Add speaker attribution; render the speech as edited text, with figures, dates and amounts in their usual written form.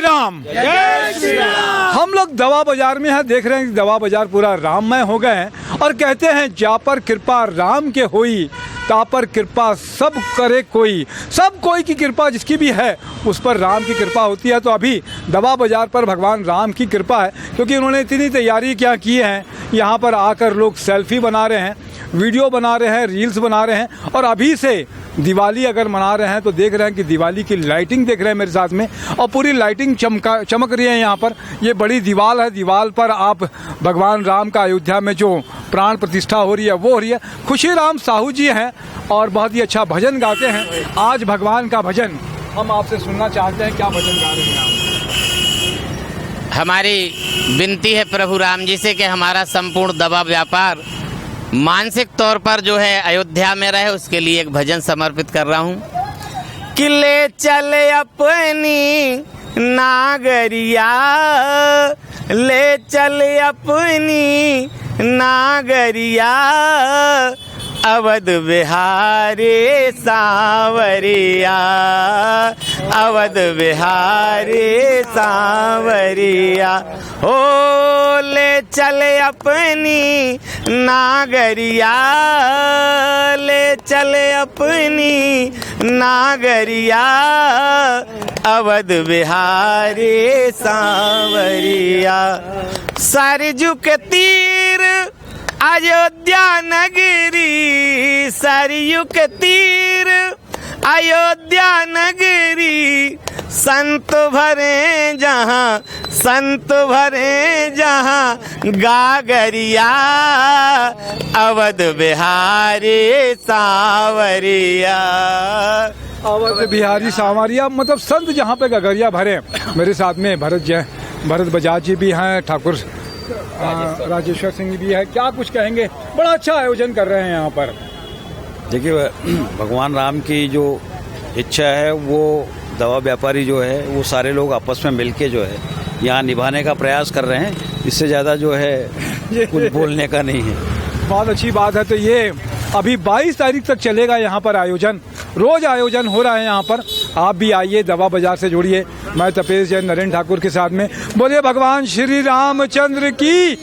Speaker 1: राम।
Speaker 2: जय श्री राम।
Speaker 1: हम लोग दवा बाजार में हैं, देख रहे हैं कि दवा बाजार पूरा राममय हो गए हैं और कहते हैं जा पर कृपा राम के होई, ता पर कृपा सब करे कोई। सब कोई की कृपा जिसकी भी है उस पर राम की कृपा होती है। तो अभी दवा बाजार पर भगवान राम की कृपा है, क्योंकि उन्होंने इतनी तैयारी क्या की है। यहाँ पर आकर लोग सेल्फी बना रहे हैं, वीडियो बना रहे हैं, रील्स बना रहे हैं और अभी से दिवाली अगर मना रहे हैं तो देख रहे हैं कि दिवाली की लाइटिंग देख रहे हैं मेरे साथ में, और पूरी लाइटिंग चमक रही है यहाँ पर। ये बड़ी दीवार है, दीवार पर आप भगवान राम का अयोध्या में जो प्राण प्रतिष्ठा हो रही है वो हो रही है। खुशी राम साहू जी हैं और बहुत ही अच्छा भजन गाते हैं। आज भगवान का भजन हम आपसे सुनना चाहते हैं, क्या भजन गा रहे हैं आप?
Speaker 2: हमारी विनती है प्रभु राम जी से कि हमारा संपूर्ण दवा व्यापार मानसिक तौर पर जो है अयोध्या में रहे, उसके लिए एक भजन समर्पित कर रहा हूँ। कि ले चले अपनी नागरिया, ले चले अपनी नागरिया, अवध बिहारी सांवरिया, अवध बिहारी सांवरिया। ओ ले चले अपनी नागरिया, ले चले अपनी नागरिया, अवध बिहारी सांवरिया। सरजू के तीर अयोध्या नगरी, सरयू के तीर अयोध्या नगरी, संत भरे जहाँ, संत भरे जहाँ गागरिया, अवध बिहारी सांवरिया।
Speaker 1: अवध बिहारी सांवरिया मतलब संत जहाँ पे गगरिया भरे। मेरे साथ में भरत बजाज जी भी हैं, ठाकुर राजेश्वर सिंह भी है। क्या कुछ कहेंगे? बड़ा अच्छा आयोजन कर रहे हैं यहाँ पर।
Speaker 3: देखिए, भगवान राम की जो इच्छा है वो दवा व्यापारी जो है वो सारे लोग आपस में मिलके जो है यहाँ निभाने का प्रयास कर रहे हैं। इससे ज़्यादा जो है कुछ बोलने का नहीं है।
Speaker 1: बहुत अच्छी बात है। तो ये अभी 22 तारीख तक चलेगा यहाँ पर आयोजन, रोज आयोजन हो रहा है यहाँ पर। आप भी आइए, दवा बाजार से जुड़िए। मैं तपेश जैन नरेंद्र ठाकुर के साथ में। बोलिए भगवान श्री रामचंद्र की।